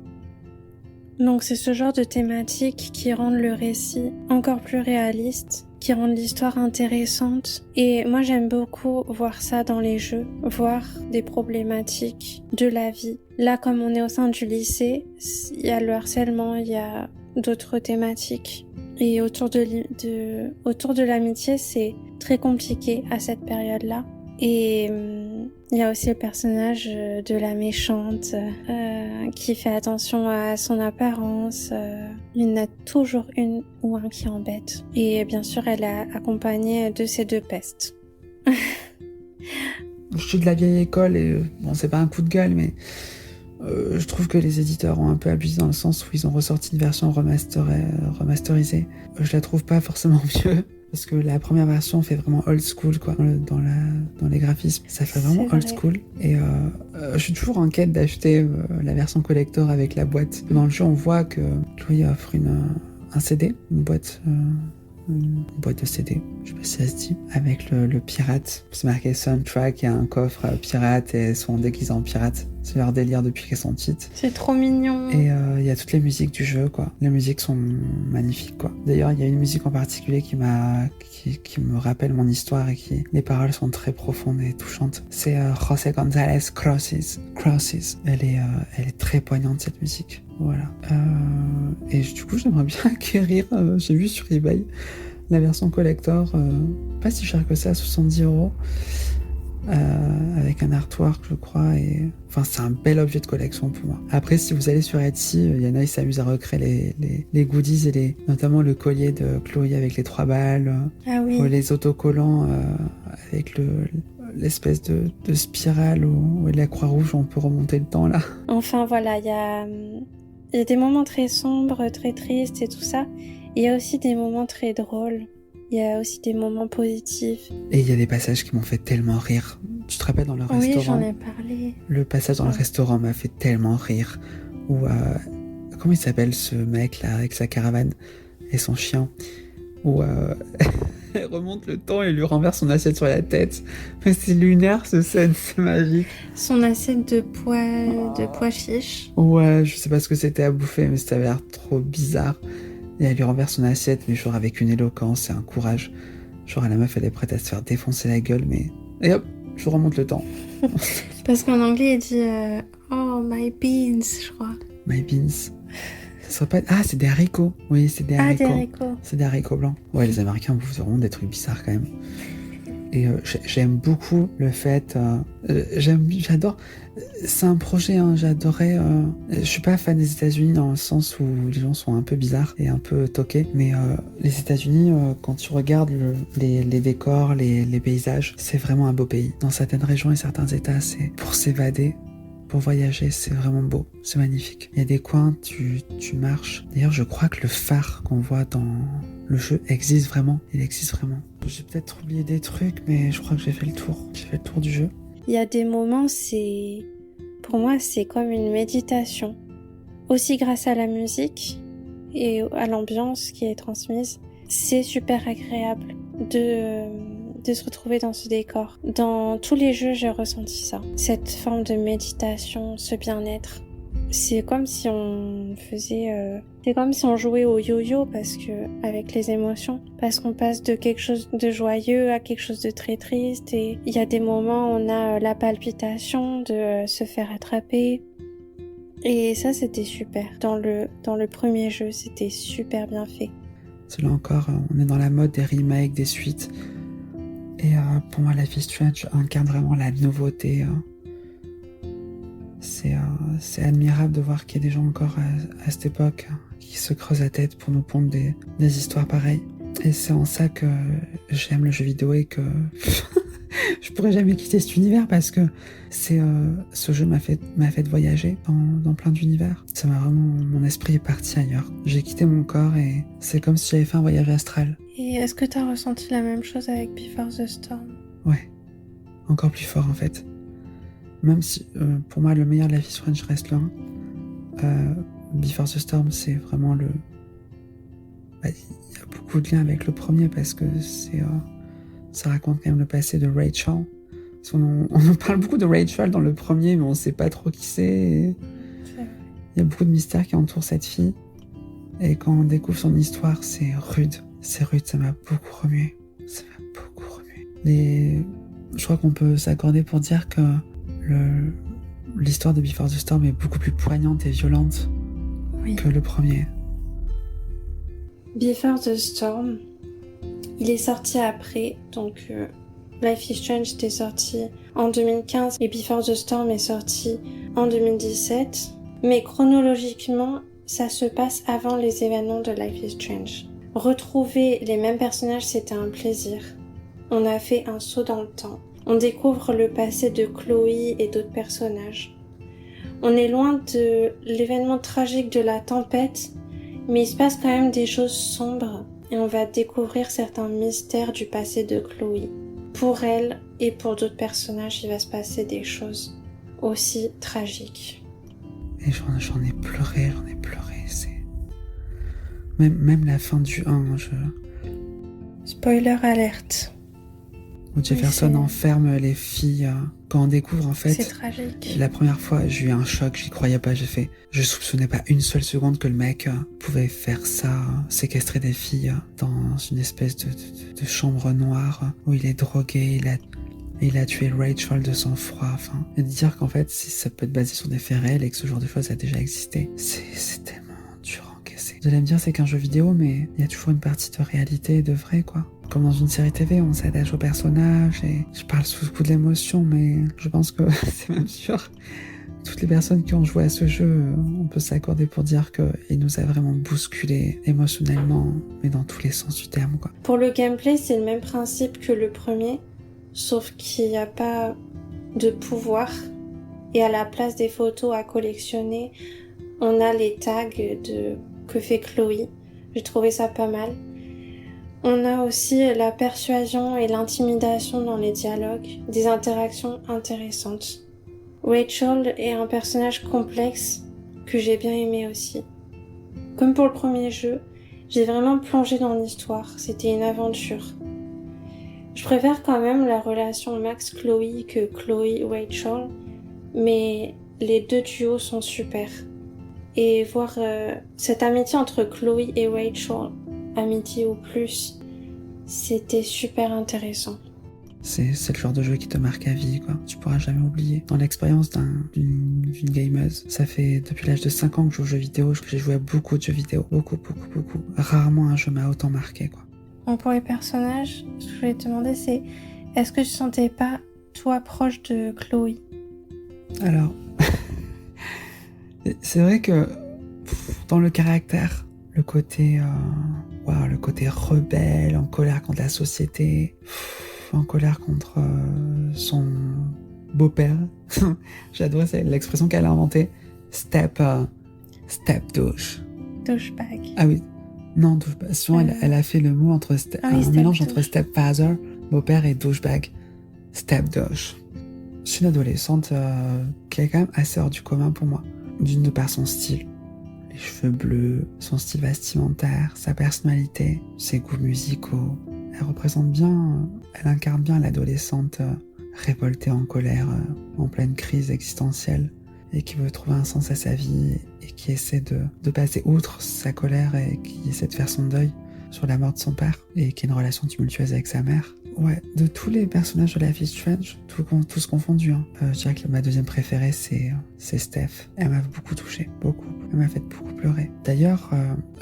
Donc c'est ce genre de thématique qui rendent le récit encore plus réaliste, qui rendent l'histoire intéressante. Et moi j'aime beaucoup voir ça dans les jeux, voir des problématiques de la vie. Là, comme on est au sein du lycée, il y a le harcèlement, il y a d'autres thématiques. Et autour de l'amitié, c'est très compliqué à cette période-là. Et il y a aussi le personnage de la méchante qui fait attention à son apparence. Il y en a toujours une ou un qui embête. Et bien sûr, elle est accompagnée de ces deux pestes. Je suis de la vieille école et bon, c'est pas un coup de gueule, mais je trouve que les éditeurs ont un peu abusé dans le sens où ils ont ressorti une version remasterisée. Je la trouve pas forcément mieux. Parce que la première version fait vraiment old school, quoi, dans les graphismes. Ça fait vraiment old school. Et je suis toujours en quête d'acheter la version collector avec la boîte. Dans le jeu, on voit que Chloé offre un CD, une boîte de CD, je sais pas si ça se dit, avec le pirate. C'est marqué soundtrack, il y a un coffre pirate et elles sont déguisées en pirate. C'est leur délire depuis qu'elles sont petites. C'est trop mignon. Et il y a toutes les musiques du jeu, quoi. Les musiques sont magnifiques, quoi. D'ailleurs, il y a une musique en particulier qui me rappelle mon histoire et les paroles sont très profondes et touchantes. C'est José González Crosses. Elle est très poignante, cette musique. Voilà. Et du coup, j'aimerais bien acquérir, j'ai vu sur eBay, la version collector, pas si cher que ça, 70€. Avec un artwork, je crois, et enfin c'est un bel objet de collection pour moi. Après, si vous allez sur Etsy, il y en a qui s'amusent à recréer les goodies et notamment le collier de Chloé avec les 3 balles, ou les autocollants avec l'espèce de spirale ou de la Croix-Rouge où on peut remonter le temps là. Enfin voilà, il Il y a des moments très sombres, très tristes et tout ça. Il y a aussi des moments très drôles. Il y a aussi des moments positifs. Et il y a des passages qui m'ont fait tellement rire. Tu te rappelles dans le Oui, restaurant? j'en ai parlé. Le passage dans le restaurant m'a fait tellement rire. Où, comment il s'appelle ce mec là avec sa caravane et son chien? Où elle remonte le temps et lui renverse son assiette sur la tête. Mais c'est lunaire ce scène, c'est magique. Son assiette de pois chiches. Ouais, je sais pas ce que c'était à bouffer, mais ça avait l'air trop bizarre. Et elle lui renverse son assiette, mais genre avec une éloquence et un courage. Genre la meuf elle est prête à se faire défoncer la gueule, mais... Et hop, je remonte le temps. Parce qu'en anglais, il dit oh, my beans, je crois. My beans. Ça serait pas... Ah, c'est des haricots. Oui, c'est des haricots. Ah, des haricots. C'est des haricots blancs. Ouais, les Américains bouffent vraiment des trucs bizarres quand même. Et j'aime beaucoup le fait... j'adore... C'est un projet, hein, j'adorais... Je suis pas fan des États-Unis dans le sens où les gens sont un peu bizarres et un peu toqués, mais les États-Unis, quand tu regardes les décors, les paysages, c'est vraiment un beau pays. Dans certaines régions et certains États, c'est pour s'évader, pour voyager, c'est vraiment beau, c'est magnifique. Il y a des coins, tu marches. D'ailleurs, je crois que le phare qu'on voit dans le jeu existe vraiment. Il existe vraiment. J'ai peut-être oublié des trucs, mais je crois que j'ai fait le tour. J'ai fait le tour du jeu. Il y a des moments, pour moi, c'est comme une méditation. Aussi grâce à la musique et à l'ambiance qui est transmise, c'est super agréable de se retrouver dans ce décor. Dans tous les jeux, j'ai ressenti ça. Cette forme de méditation, ce bien-être. C'est comme si on jouait au yo-yo avec les émotions, parce qu'on passe de quelque chose de joyeux à quelque chose de très triste, et il y a des moments où on a la palpitation de se faire attraper. Et ça, c'était super. Dans le premier jeu, c'était super bien fait. C'est là encore, on est dans la mode des remakes, des suites. Et pour moi, Life is Strange incarne vraiment la nouveauté. C'est admirable de voir qu'il y a des gens encore à cette époque qui se creusent la tête pour nous pondre des histoires pareilles. Et c'est en ça que j'aime le jeu vidéo et que je pourrais jamais quitter cet univers parce que ce jeu m'a fait voyager dans plein d'univers. Ça m'a vraiment, mon esprit est parti ailleurs. J'ai quitté mon corps et c'est comme si j'avais fait un voyage astral. Et est-ce que t'as ressenti la même chose avec Before the Storm? Ouais, encore plus fort en fait. Même si pour moi le meilleur de Life is Strange reste là. Before the Storm c'est vraiment le... Il y a beaucoup de liens avec le premier parce que ça raconte quand même le passé de Rachel. On en parle beaucoup de Rachel dans le premier mais on sait pas trop qui c'est. Il y a beaucoup de mystères qui entourent cette fille. Et quand on découvre son histoire, c'est rude. C'est rude, ça m'a beaucoup remué. Je crois qu'on peut s'accorder pour dire que l'histoire de Before the Storm est beaucoup plus poignante et violente que le premier. Before the Storm, il est sorti après, donc Life is Strange était sorti en 2015 et Before the Storm est sorti en 2017. Mais chronologiquement, ça se passe avant les événements de Life is Strange. Retrouver les mêmes personnages, c'était un plaisir. On a fait un saut dans le temps. On découvre le passé de Chloe et d'autres personnages. On est loin de l'événement tragique de la tempête, mais il se passe quand même des choses sombres et on va découvrir certains mystères du passé de Chloe. Pour elle et pour d'autres personnages, il va se passer des choses aussi tragiques. Et j'en ai pleuré, c'est... Même la fin du 1, Spoiler alerte. Où Jefferson enferme les filles. Quand on découvre en fait... C'est tragique. La première fois, j'ai eu un choc, j'y croyais pas, je soupçonnais pas une seule seconde que le mec pouvait faire ça, séquestrer des filles dans une espèce de chambre noire où il est drogué, il a tué Rachel de sang-froid, enfin. Et de dire qu'en fait, si ça peut être basé sur des faits réels et que ce genre de choses a déjà existé, c'est tellement dur à encaisser. Vous allez me dire, c'est qu'un jeu vidéo, mais il y a toujours une partie de réalité et de vrai, quoi. Comme dans une série TV, on s'attache aux personnages et je parle sous le coup de l'émotion, mais je pense que c'est même sûr. Toutes les personnes qui ont joué à ce jeu, on peut s'accorder pour dire qu'il nous a vraiment bousculé émotionnellement, mais dans tous les sens du terme, quoi. Pour le gameplay, c'est le même principe que le premier, sauf qu'il n'y a pas de pouvoir. Et à la place des photos à collectionner, on a les tags que fait Chloé. J'ai trouvé ça pas mal. On a aussi la persuasion et l'intimidation dans les dialogues, des interactions intéressantes. Rachel est un personnage complexe que j'ai bien aimé aussi. Comme pour le premier jeu, j'ai vraiment plongé dans l'histoire, c'était une aventure. Je préfère quand même la relation Max-Chloé que Chloé-Rachel, mais les deux duos sont super. Et voir cette amitié entre Chloé et Rachel, amitié ou plus, c'était super intéressant. C'est le genre de jeu qui te marque à vie, quoi. Tu pourras jamais oublier. Dans l'expérience d'une gameuse, ça fait depuis l'âge de 5 ans que je joue aux jeux vidéo, j'ai joué à beaucoup de jeux vidéo. Beaucoup. Rarement un jeu m'a autant marqué, quoi. Bon, pour les personnages, ce que je voulais te demander, c'est est-ce que tu sentais pas, toi, proche de Chloé? Alors, c'est vrai que dans le caractère, le côté rebelle, en colère contre la société, en colère contre son beau-père. J'adorais l'expression qu'elle a inventée. Step douche. Douchebag. Ah oui. Non, douchebag. Sinon, elle a fait le mot entre un mélange entre stepfather, beau-père, et douchebag. Step douche. Je suis une adolescente qui est quand même assez hors du commun pour moi. D'une part son style. Les cheveux bleus, son style vestimentaire, sa personnalité, ses goûts musicaux. Elle représente bien, elle incarne bien l'adolescente révoltée en colère, en pleine crise existentielle, et qui veut trouver un sens à sa vie, et qui essaie de passer outre sa colère, et qui essaie de faire son deuil sur la mort de son père, et qui a une relation tumultueuse avec sa mère. Ouais, de tous les personnages de Life is Strange, tous confondus, hein. Je dirais que ma deuxième préférée, c'est Steph. Elle m'a beaucoup touchée, beaucoup. Elle m'a fait beaucoup pleurer. D'ailleurs,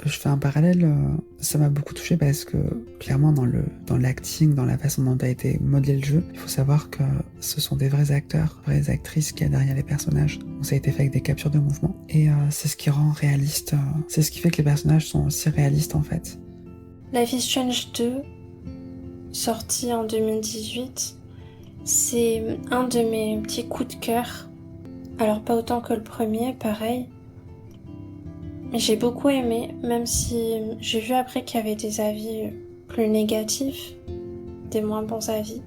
je fais un parallèle, ça m'a beaucoup touchée parce que, clairement, dans l'acting, dans la façon dont a été modelé le jeu, il faut savoir que ce sont des vrais acteurs, vraies actrices qu'il y a derrière les personnages. Donc ça a été fait avec des captures de mouvement. Et c'est ce qui rend réaliste, c'est ce qui fait que les personnages sont aussi réalistes, en fait. Life is Strange 2, sorti en 2018, c'est un de mes petits coups de cœur. Alors pas autant que le premier, pareil. J'ai beaucoup aimé, même si j'ai vu après qu'il y avait des avis plus négatifs, des moins bons avis.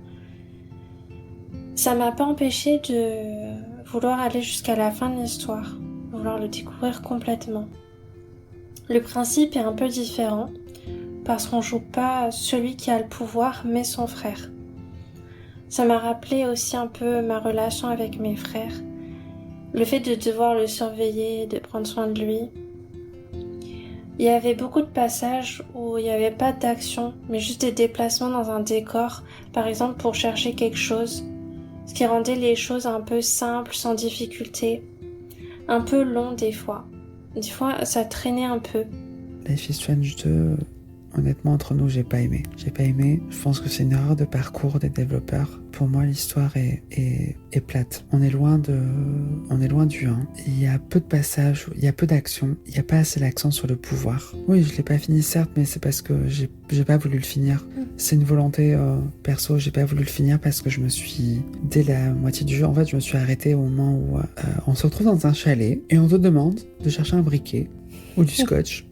Ça m'a pas empêché de vouloir aller jusqu'à la fin de l'histoire, vouloir le découvrir complètement. Le principe est un peu différent, parce qu'on joue pas celui qui a le pouvoir, mais son frère. Ça m'a rappelé aussi un peu ma relation avec mes frères. Le fait de devoir le surveiller, de prendre soin de lui. Il y avait beaucoup de passages où il n'y avait pas d'action, mais juste des déplacements dans un décor, par exemple pour chercher quelque chose, ce qui rendait les choses un peu simples, sans difficulté, un peu long des fois. Des fois, ça traînait un peu. Life is Strange 2, honnêtement, entre nous, j'ai pas aimé. Je pense que c'est une erreur de parcours des développeurs. Pour moi, l'histoire est plate. On est loin du 1. Il y a peu de passages, il y a peu d'action, il n'y a pas assez l'accent sur le pouvoir. Oui, je l'ai pas fini, certes, mais c'est parce que j'ai pas voulu le finir. C'est une volonté perso, j'ai pas voulu le finir parce que dès la moitié du jeu, en fait, je me suis arrêté au moment où on se retrouve dans un chalet et on te demande de chercher un briquet ou du scotch.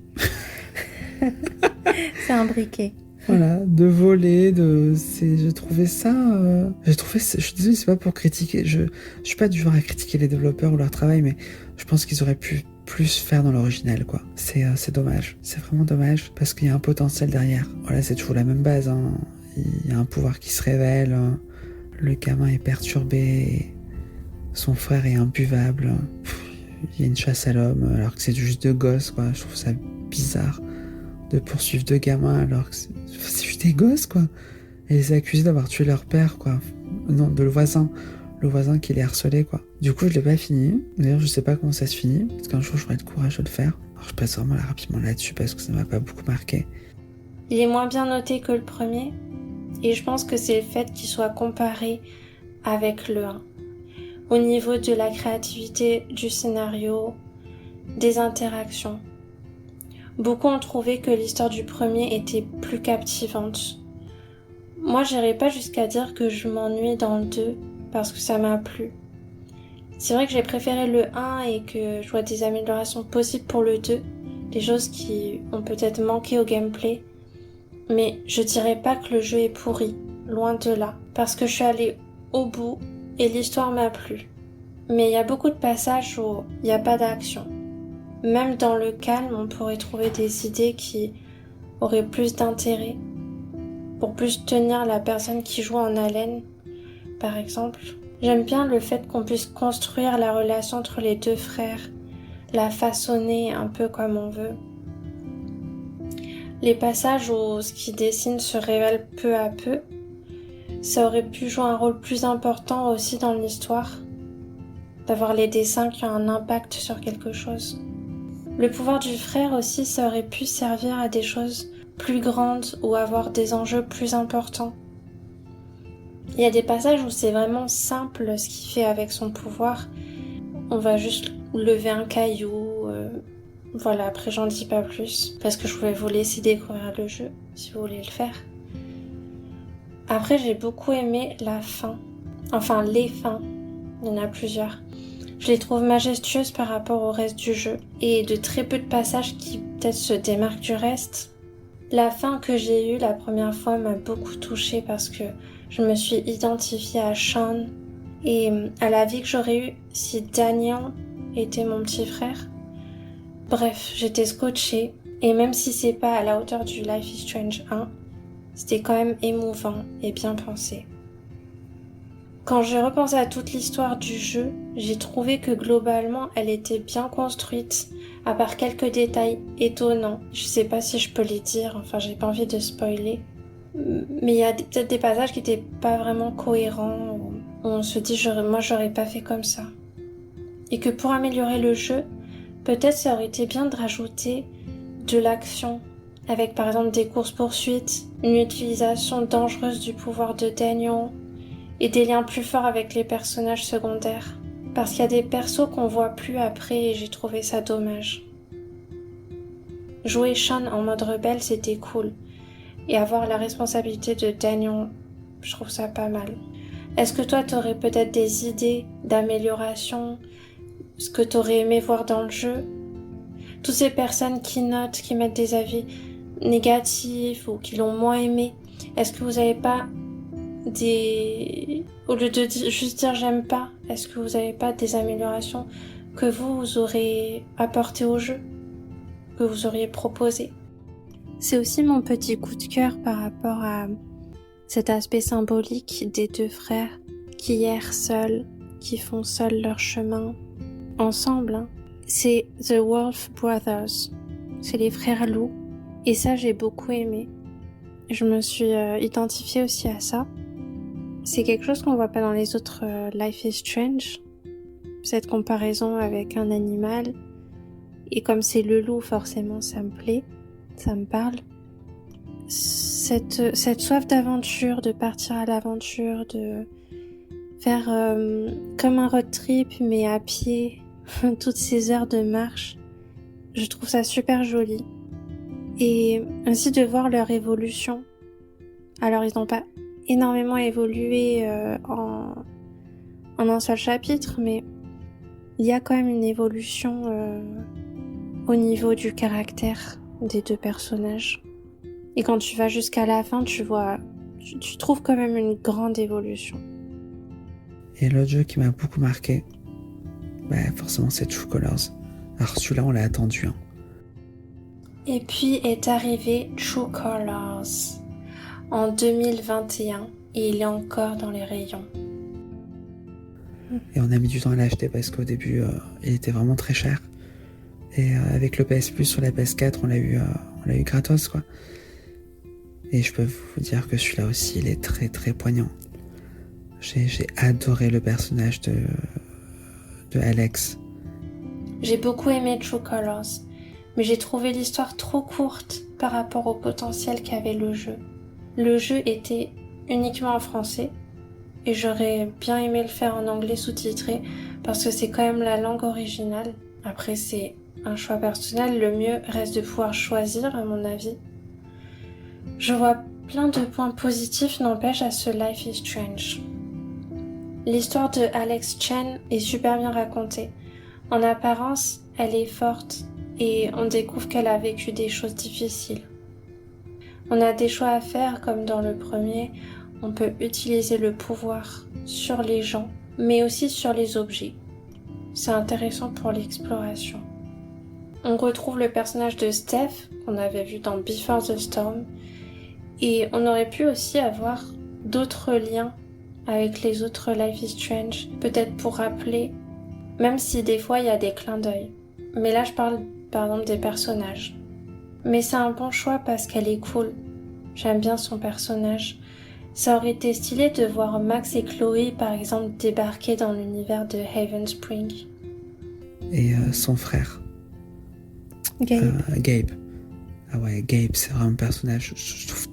C'est un briquet. Voilà, de voler, j'ai trouvé ça, je suis désolée, c'est pas pour critiquer, je suis pas du genre à critiquer les développeurs ou leur travail, mais je pense qu'ils auraient pu plus faire dans l'original, quoi. C'est dommage, c'est vraiment dommage, parce qu'il y a un potentiel derrière. Voilà, c'est toujours la même base, hein. Il y a un pouvoir qui se révèle, le gamin est perturbé, son frère est imbuvable, il y a une chasse à l'homme, alors que c'est juste 2 gosses, quoi. Je trouve ça bizarre de poursuivre 2 gamins alors que c'est juste des gosses, quoi. Et les accuser d'avoir tué leur père, quoi. Non, de le voisin qui les harcelait, quoi. Du coup, je l'ai pas fini. D'ailleurs, je sais pas comment ça se finit, parce qu'un jour, j'aurai le courage de le faire. Alors, je passe vraiment rapidement là-dessus parce que ça m'a pas beaucoup marqué. Il est moins bien noté que le premier, et je pense que c'est le fait qu'il soit comparé avec le 1. Au niveau de la créativité du scénario, des interactions. Beaucoup ont trouvé que l'histoire du premier était plus captivante. Moi, j'irai pas jusqu'à dire que je m'ennuie dans le 2 parce que ça m'a plu. C'est vrai que j'ai préféré le 1 et que je vois des améliorations possibles pour le 2, des choses qui ont peut-être manqué au gameplay, mais je dirais pas que le jeu est pourri, loin de là, parce que je suis allée au bout et l'histoire m'a plu. Mais il y a beaucoup de passages où il n'y a pas d'action. Même dans le calme, on pourrait trouver des idées qui auraient plus d'intérêt, pour plus tenir la personne qui joue en haleine, par exemple. J'aime bien le fait qu'on puisse construire la relation entre les deux frères, la façonner un peu comme on veut. Les passages où ce qui dessine se révèle peu à peu, ça aurait pu jouer un rôle plus important aussi dans l'histoire, d'avoir les dessins qui ont un impact sur quelque chose. Le pouvoir du frère aussi, ça aurait pu servir à des choses plus grandes ou avoir des enjeux plus importants. Il y a des passages où c'est vraiment simple ce qu'il fait avec son pouvoir. On va juste lever un caillou, voilà, après j'en dis pas plus, parce que je voulais vous laisser découvrir le jeu, si vous voulez le faire. Après, j'ai beaucoup aimé la fin. Enfin, les fins. Il y en a plusieurs. Je les trouve majestueuses par rapport au reste du jeu, et de très peu de passages qui peut-être se démarquent du reste. La fin que j'ai eue la première fois m'a beaucoup touchée parce que je me suis identifiée à Sean et à la vie que j'aurais eue si Daniel était mon petit frère. Bref, j'étais scotchée, et même si c'est pas à la hauteur du Life is Strange 1, c'était quand même émouvant et bien pensé. Quand je repense à toute l'histoire du jeu, j'ai trouvé que globalement elle était bien construite, à part quelques détails étonnants. Je sais pas si je peux les dire, enfin j'ai pas envie de spoiler. Mais il y a peut-être des passages qui étaient pas vraiment cohérents, où on se dit moi j'aurais pas fait comme ça. Et que pour améliorer le jeu, peut-être ça aurait été bien de rajouter de l'action, avec par exemple des courses-poursuites, une utilisation dangereuse du pouvoir de Daniel, et des liens plus forts avec les personnages secondaires. Parce qu'il y a des persos qu'on voit plus après et j'ai trouvé ça dommage. Jouer Sean en mode rebelle, c'était cool. Et avoir la responsabilité de Daniel, je trouve ça pas mal. Est-ce que toi, t'aurais peut-être des idées d'amélioration? Ce que t'aurais aimé voir dans le jeu? Toutes ces personnes qui notent, qui mettent des avis négatifs ou qui l'ont moins aimé, est-ce que vous avez pas au lieu de juste dire j'aime pas, est-ce que vous avez pas des améliorations que vous aurez apportées au jeu, que vous auriez proposé? C'est aussi mon petit coup de cœur par rapport à cet aspect symbolique des deux frères qui errent seuls, qui font seuls leur chemin, ensemble. Hein. C'est The Wolf Brothers, c'est les frères loups, et ça j'ai beaucoup aimé. Je me suis identifiée aussi à ça. C'est quelque chose qu'on voit pas dans les autres Life is Strange, cette comparaison avec un animal. Et comme c'est le loup, forcément, ça me plaît, ça me parle. Cette soif d'aventure, de partir à l'aventure, de faire comme un road trip, mais à pied, toutes ces heures de marche, je trouve ça super joli. Et ainsi de voir leur évolution. Alors, ils n'ont pas énormément évolué en un seul chapitre, mais il y a quand même une évolution au niveau du caractère des deux personnages. Et quand tu vas jusqu'à la fin, tu trouves quand même une grande évolution. Et l'autre jeu qui m'a beaucoup marqué, forcément c'est True Colors. Alors celui-là on l'a attendu. Hein. Et puis est arrivé True Colors en 2021 et il est encore dans les rayons. Et on a mis du temps à l'acheter parce qu'au début il était vraiment très cher. Et avec le PS Plus sur la PS4 on l'a eu gratos quoi. Et je peux vous dire que celui-là aussi il est très très poignant. J'ai adoré le personnage de Alex. J'ai beaucoup aimé True Colors, mais j'ai trouvé l'histoire trop courte par rapport au potentiel qu'avait le jeu. Le jeu était uniquement en français, et j'aurais bien aimé le faire en anglais sous-titré, parce que c'est quand même la langue originale. Après, c'est un choix personnel, le mieux reste de pouvoir choisir, à mon avis. Je vois plein de points positifs, n'empêche, à ce Life is Strange. L'histoire de Alex Chen est super bien racontée. En apparence, elle est forte et on découvre qu'elle a vécu des choses difficiles. On a des choix à faire comme dans le premier, on peut utiliser le pouvoir sur les gens, mais aussi sur les objets. C'est intéressant pour l'exploration. On retrouve le personnage de Steph qu'on avait vu dans Before the Storm et on aurait pu aussi avoir d'autres liens avec les autres Life is Strange, peut-être pour rappeler, même si des fois il y a des clins d'œil. Mais là je parle par exemple des personnages. Mais c'est un bon choix parce qu'elle est cool. J'aime bien son personnage. Ça aurait été stylé de voir Max et Chloé par exemple débarquer dans l'univers de Haven Spring. Et son frère. Gabe. Gabe. Ah ouais, Gabe, c'est vraiment un personnage, je trouve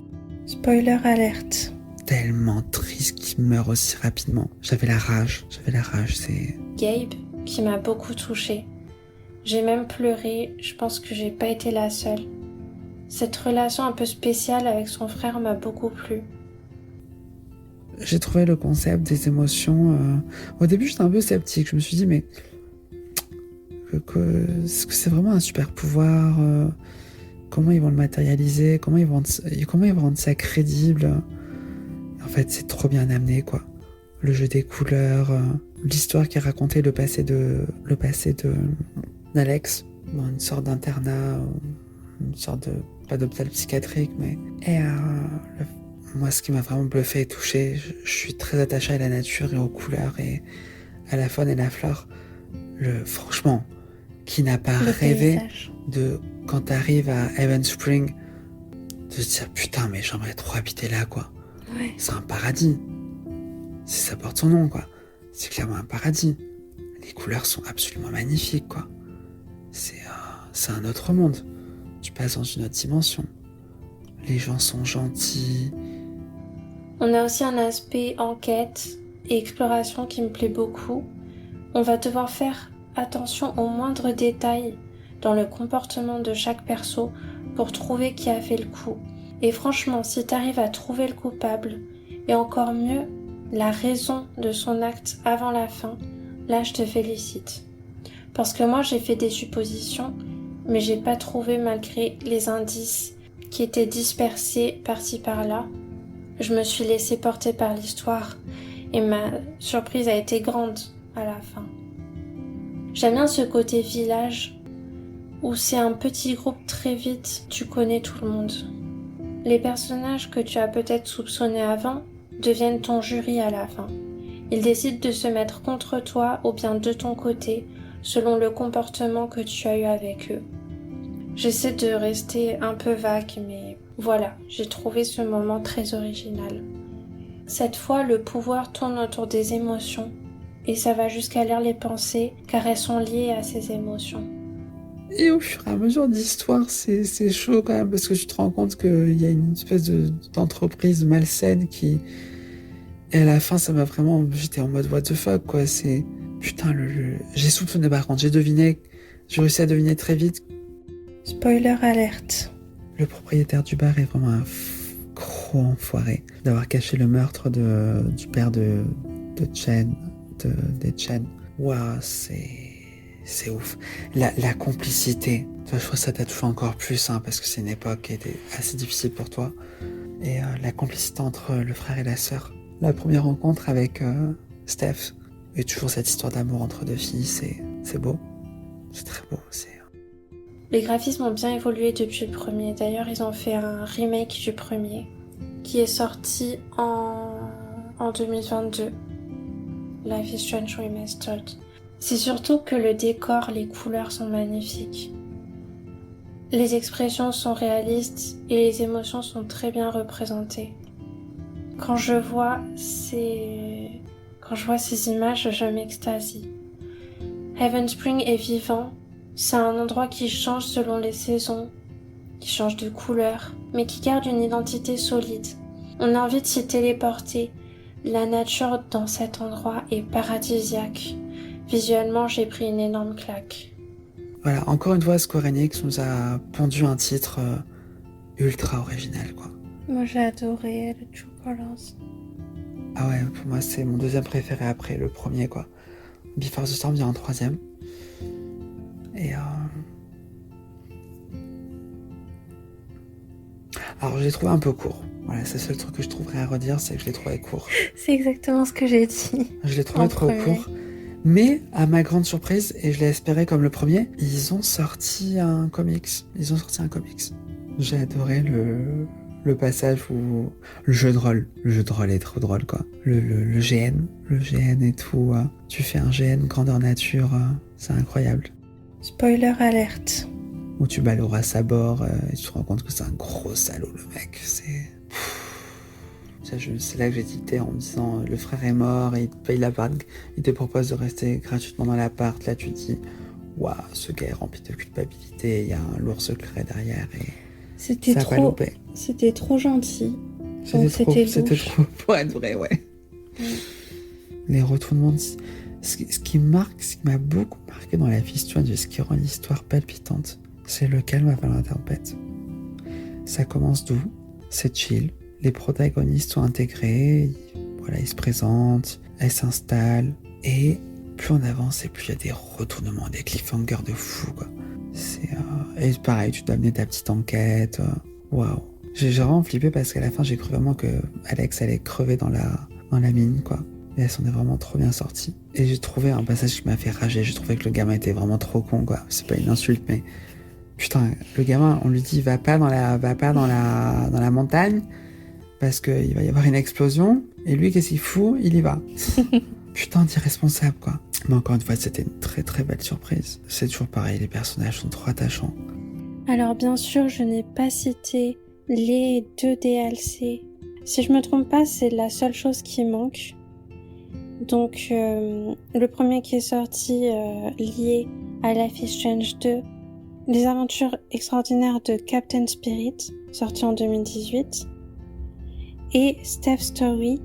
Spoiler alerte. tellement triste qu'il meurt aussi rapidement. J'avais la rage, c'est... Gabe, qui m'a beaucoup touchée. J'ai même pleuré, je pense que j'ai pas été la seule. Cette relation un peu spéciale avec son frère m'a beaucoup plu. J'ai trouvé le concept des émotions... Au début, j'étais un peu sceptique. Je me suis dit, mais... Est-ce que c'est vraiment un super pouvoir comment ils vont le matérialiser, comment ils vont rendre ça crédible. En fait, c'est trop bien amené, quoi. Le jeu des couleurs, l'histoire qui racontait le passé d'Alex, dans une sorte d'internat, une sorte de, pas d'hôpital psychiatrique, mais... moi, ce qui m'a vraiment bluffé et touché, je suis très attaché à la nature et aux couleurs et à la faune et la flore. Franchement, qui n'a pas rêvé de, quand t'arrives à Haven Spring, de se dire putain, mais j'aimerais trop habiter là, quoi. Ouais. C'est un paradis. Si ça porte son nom, quoi. C'est clairement un paradis. Les couleurs sont absolument magnifiques, quoi. C'est un autre monde. Tu passes dans une autre dimension. Les gens sont gentils. On a aussi un aspect enquête et exploration qui me plaît beaucoup. On va devoir faire attention aux moindres détails dans le comportement de chaque perso pour trouver qui a fait le coup. Et franchement, si t'arrives à trouver le coupable, et encore mieux, la raison de son acte avant la fin, là je te félicite. Parce que moi j'ai fait des suppositions, mais j'ai pas trouvé malgré les indices qui étaient dispersés par-ci par-là. Je me suis laissée porter par l'histoire et ma surprise a été grande à la fin. J'aime bien ce côté village où c'est un petit groupe très vite, tu connais tout le monde. Les personnages que tu as peut-être soupçonnés avant deviennent ton jury à la fin. Ils décident de se mettre contre toi ou bien de ton côté selon le comportement que tu as eu avec eux. J'essaie de rester un peu vague, mais voilà, j'ai trouvé ce moment très original. Cette fois, le pouvoir tourne autour des émotions et ça va jusqu'à lire les pensées car elles sont liées à ces émotions. Et au fur et à mesure d'histoire, c'est chaud quand même parce que tu te rends compte qu'il y a une espèce d'entreprise malsaine qui... Et à la fin, ça m'a vraiment... J'étais en mode what the fuck, quoi. C'est... Putain, j'ai soupçonné par contre, j'ai réussi à deviner très vite. Spoiler alerte. Le propriétaire du bar est vraiment un gros enfoiré d'avoir caché le meurtre du père de Chen, des Chen. Waouh, c'est ouf. La complicité, je trouve que ça t'a touché encore plus, hein, parce que c'est une époque qui était assez difficile pour toi. Et la complicité entre le frère et la sœur. La première rencontre avec Steph, et toujours cette histoire d'amour entre deux filles, c'est beau. C'est très beau. Les graphismes ont bien évolué depuis le premier. D'ailleurs, ils ont fait un remake du premier, qui est sorti en 2022. Life is Strange Remastered. C'est surtout que le décor, les couleurs sont magnifiques. Les expressions sont réalistes et les émotions sont très bien représentées. Quand je vois ces images, je m'extasie. Haven Spring est vivant. C'est un endroit qui change selon les saisons, qui change de couleur, mais qui garde une identité solide. On a envie de s'y téléporter. La nature dans cet endroit est paradisiaque. Visuellement, j'ai pris une énorme claque. Voilà, encore une fois, Square Enix nous a pondu un titre ultra original, quoi. Moi, j'ai adoré The True Colors. Ah ouais, pour moi, c'est mon deuxième préféré après le premier, quoi. Before the Storm vient en troisième. Et alors, je l'ai trouvé un peu court. Voilà, c'est le seul truc que je trouverais à redire, c'est que je l'ai trouvé court. C'est exactement ce que j'ai dit. Je l'ai trouvé trop court. Mais, à ma grande surprise, et je l'ai espéré comme le premier, ils ont sorti un comics. J'ai adoré le passage où... Le jeu de rôle. Le jeu de rôle est trop drôle, quoi. Le GN. Le GN et tout. Tu fais un GN grandeur nature. C'est incroyable. Spoiler alerte. Où tu bats le roi Sabor et tu te rends compte que c'est un gros salaud, le mec. C'est là que j'ai tilté en me disant le frère est mort et il te paye l'appart, il te propose de rester gratuitement dans l'appart. Là, tu te dis waouh, ce gars est rempli de culpabilité, il y a un lourd secret derrière et c'était ça a trop, pas loupé. C'était trop gentil. C'était trop pour être vrai, ouais. Les retournements ce qui m'a beaucoup marqué dans la fiction et ce qui rend l'histoire palpitante, c'est le calme avant la tempête. Ça commence doux, c'est chill. Les protagonistes sont intégrés, ils se présentent, elles s'installent, et plus on avance et plus il y a des retournements, des cliffhangers de fou, quoi. Et pareil, tu dois mener ta petite enquête. Waouh. J'ai vraiment flippé parce qu'à la fin, j'ai cru vraiment que Alex allait crever dans la mine, quoi. Et elle s'en est vraiment trop bien sortie. Et j'ai trouvé un passage qui m'a fait rager. J'ai trouvé que le gamin était vraiment trop con, quoi. C'est pas une insulte, mais putain, le gamin, on lui dit va pas dans la montagne parce qu'il va y avoir une explosion. Et lui, qu'est-ce qu'il fout? Il y va. Putain d'irresponsable, quoi. Mais encore une fois, c'était une très très belle surprise. C'est toujours pareil, les personnages sont trop attachants. Alors bien sûr, je n'ai pas cité les 2 DLC. Si je me trompe pas, c'est la seule chose qui manque. Donc le premier qui est sorti lié à Life is Strange 2, Les aventures extraordinaires de Captain Spirit, sorti en 2018, et Steph's Story.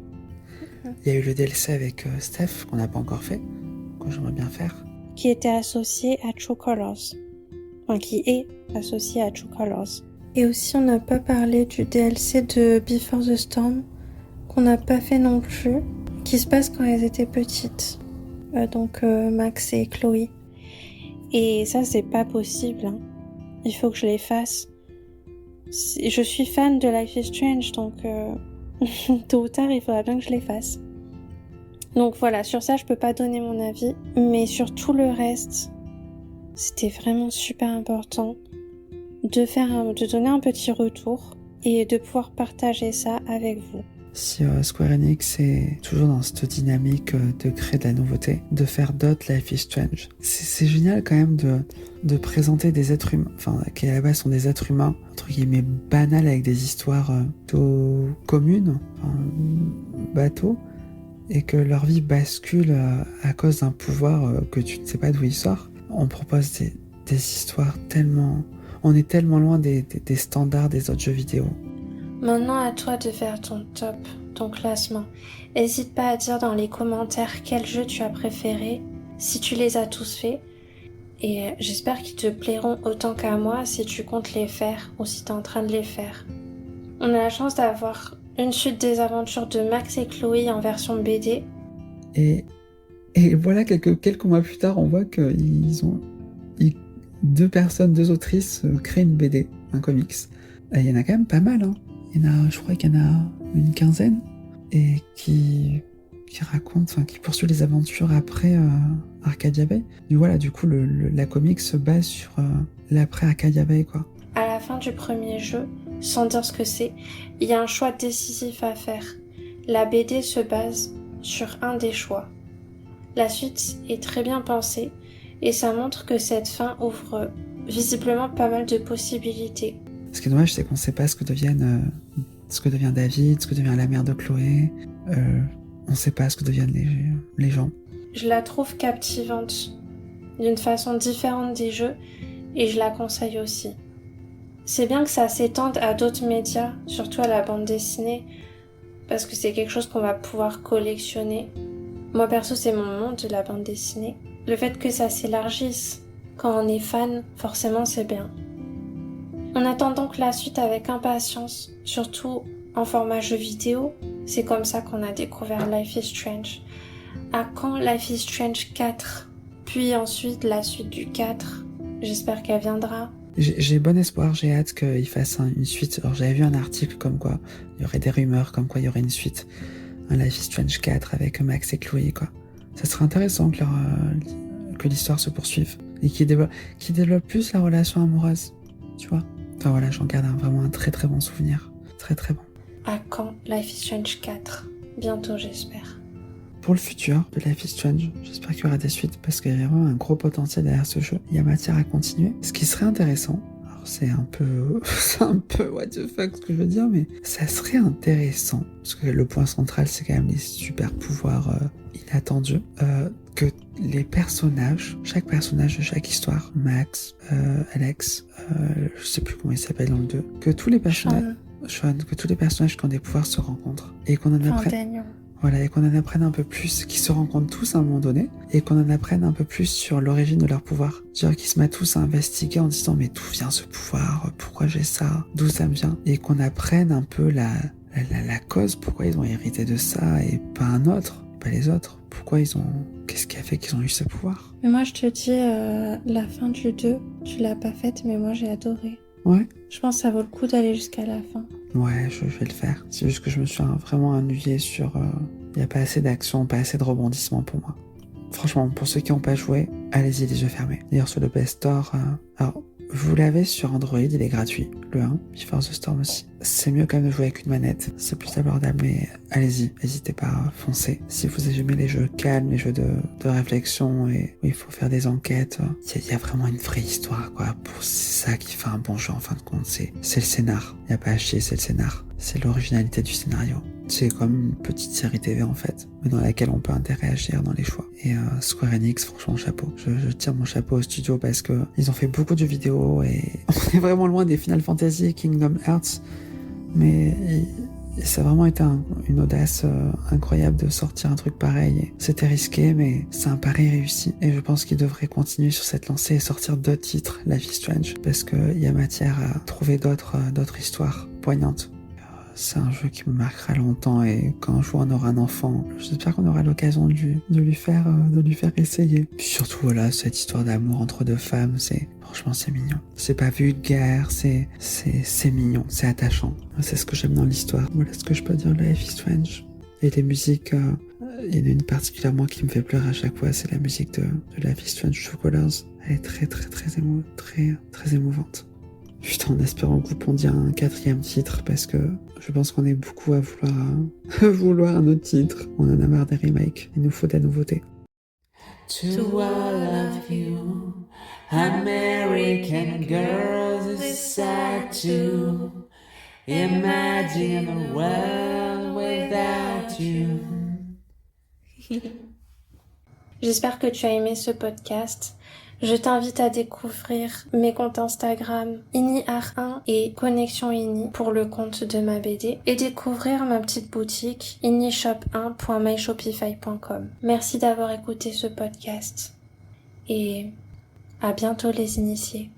Il y a eu le DLC avec Steph qu'on n'a pas encore fait, que j'aimerais bien faire. Qui était associé à True Colors. Enfin, qui est associé à True Colors. Et aussi, on n'a pas parlé du DLC de Before the Storm, qu'on n'a pas fait non plus, qui se passe quand elles étaient petites. Donc Max et Chloé. Et ça, c'est pas possible. Hein. Il faut que je les fasse. Je suis fan de Life is Strange, donc tôt ou tard, il faudra bien que je les fasse. Donc voilà, sur ça, je peux pas donner mon avis. Mais sur tout le reste, c'était vraiment super important de donner un petit retour et de pouvoir partager ça avec vous. Si Square Enix est toujours dans cette dynamique de créer de la nouveauté, de faire d'autres Life is Strange, c'est génial quand même de présenter des êtres humains, enfin qui à la base sont des êtres humains, entre guillemets banals avec des histoires plutôt communes, bateaux, et que leur vie bascule à cause d'un pouvoir que tu ne sais pas d'où il sort. On propose des histoires tellement... On est tellement loin des standards des autres jeux vidéo. Maintenant, à toi de faire ton top, ton classement. N'hésite pas à dire dans les commentaires quel jeu tu as préféré, si tu les as tous faits. Et j'espère qu'ils te plairont autant qu'à moi si tu comptes les faire ou si tu es en train de les faire. On a la chance d'avoir une suite des aventures de Max et Chloé en version BD. Et voilà, quelques mois plus tard, on voit qu'ils ont... deux autrices créent une BD, un comics. Il y en a quand même pas mal, hein. Je crois qu'il y en a une quinzaine, et qui racontent, qui poursuivent les aventures après Arcadia Bay. Du coup, la comics se base sur l'après Arcadia Bay, quoi. À la fin du premier jeu, sans dire ce que c'est, il y a un choix décisif à faire. La BD se base sur un des choix. La suite est très bien pensée, et ça montre que cette fin ouvre visiblement pas mal de possibilités. Ce qui est dommage, c'est qu'on ne sait pas ce que devient David, ce que devient la mère de Chloé. On ne sait pas ce que deviennent les gens. Je la trouve captivante, d'une façon différente des jeux, et je la conseille aussi. C'est bien que ça s'étende à d'autres médias, surtout à la bande dessinée, parce que c'est quelque chose qu'on va pouvoir collectionner. Moi perso, c'est mon monde de la bande dessinée. Le fait que ça s'élargisse quand on est fan, forcément c'est bien. On attend donc la suite avec impatience, surtout en format jeu vidéo, C'est comme ça qu'on a découvert Life is Strange. À quand Life is Strange 4? Puis ensuite la suite du 4. J'espère qu'elle viendra. J'ai bon espoir, j'ai hâte qu'il fasse une suite. Alors j'avais vu un article comme quoi il y aurait des rumeurs comme quoi il y aurait une suite, un Life is Strange 4 avec Max et Chloé quoi. Ça serait intéressant que l'histoire se poursuive et qu'il développe plus la relation amoureuse, tu vois. Enfin voilà, j'en garde vraiment un très très bon souvenir, très très bon. À quand Life is Strange 4? Bientôt j'espère. Pour le futur de Life is Strange, j'espère qu'il y aura des suites parce qu'il y a vraiment un gros potentiel derrière ce jeu. Il y a matière à continuer. Ce qui serait intéressant, alors c'est un peu what the fuck ce que je veux dire, mais ça serait intéressant, parce que le point central c'est quand même les super pouvoirs inattendus, que les personnages, chaque personnage de chaque histoire, Max, Alex, je sais plus comment il s'appelle dans le 2, que tous les personnages, Sean, que tous les personnages qui ont des pouvoirs se rencontrent et qu'on en apprenne. Voilà, et qu'on en apprenne un peu plus, qu'ils se rencontrent tous à un moment donné, et qu'on en apprenne un peu plus sur l'origine de leur pouvoir. Genre qu'ils se mettent tous à investiguer en disant mais d'où vient ce pouvoir, pourquoi j'ai ça, d'où ça me vient, et qu'on apprenne un peu la cause, pourquoi ils ont hérité de ça et pas un autre, pas les autres, qu'est-ce qui a fait qu'ils ont eu ce pouvoir. Mais moi je te dis, la fin du 2, tu l'as pas faite, mais moi j'ai adoré. Ouais. Je pense que ça vaut le coup d'aller jusqu'à la fin. Ouais, je vais le faire. C'est juste que je me suis vraiment ennuyé sur... Il n'y a pas assez d'action, pas assez de rebondissement pour moi. Franchement, pour ceux qui n'ont pas joué, allez-y les yeux fermés. D'ailleurs, sur le PS Store... Alors, vous l'avez sur Android, il est gratuit. Le 1, Before the Storm aussi. C'est mieux quand même de jouer avec une manette. C'est plus abordable, mais allez-y. N'hésitez pas à foncer. Si vous aimez les jeux calmes, les jeux de réflexion et où il faut faire des enquêtes, il y a vraiment une vraie histoire, quoi. C'est ça qui fait un bon jeu, en fin de compte. C'est le scénar. Il n'y a pas à chier, c'est le scénar. C'est l'originalité du scénario. C'est comme une petite série TV en fait, mais dans laquelle on peut interagir dans les choix. Et Square Enix, franchement, chapeau. Je tire mon chapeau au studio parce que ils ont fait beaucoup de vidéos et on est vraiment loin des Final Fantasy, Kingdom Hearts, mais ça a vraiment été une audace incroyable de sortir un truc pareil. C'était risqué, mais c'est un pari réussi. Et je pense qu'ils devraient continuer sur cette lancée et sortir d'autres titres, Life is Strange, parce qu'il y a matière à trouver d'autres histoires poignantes. C'est un jeu qui me marquera longtemps et quand un jour on aura un enfant, j'espère qu'on aura l'occasion de lui faire essayer. Puis surtout voilà, cette histoire d'amour entre deux femmes, franchement c'est mignon. C'est pas vulgaire, c'est mignon, c'est attachant. C'est ce que j'aime dans l'histoire. Voilà ce que je peux dire de Life is Strange. Et les musiques, il y en a une particulièrement qui me fait pleurer à chaque fois, c'est la musique de Life is Strange True Colors. Elle est très très émouvante. Putain, en espérant que vous pondiez un 4e titre, parce que je pense qu'on est beaucoup à vouloir un autre titre. On en a marre des remakes. Il nous faut de la nouveauté. To all of you, American girls, it's sad to imagine a world without you. J'espère que tu as aimé ce podcast. Je t'invite à découvrir mes comptes Instagram IniArt1 et Connexion Ini pour le compte de ma BD et découvrir ma petite boutique inishop1.myshopify.com. Merci d'avoir écouté ce podcast et à bientôt les initiés.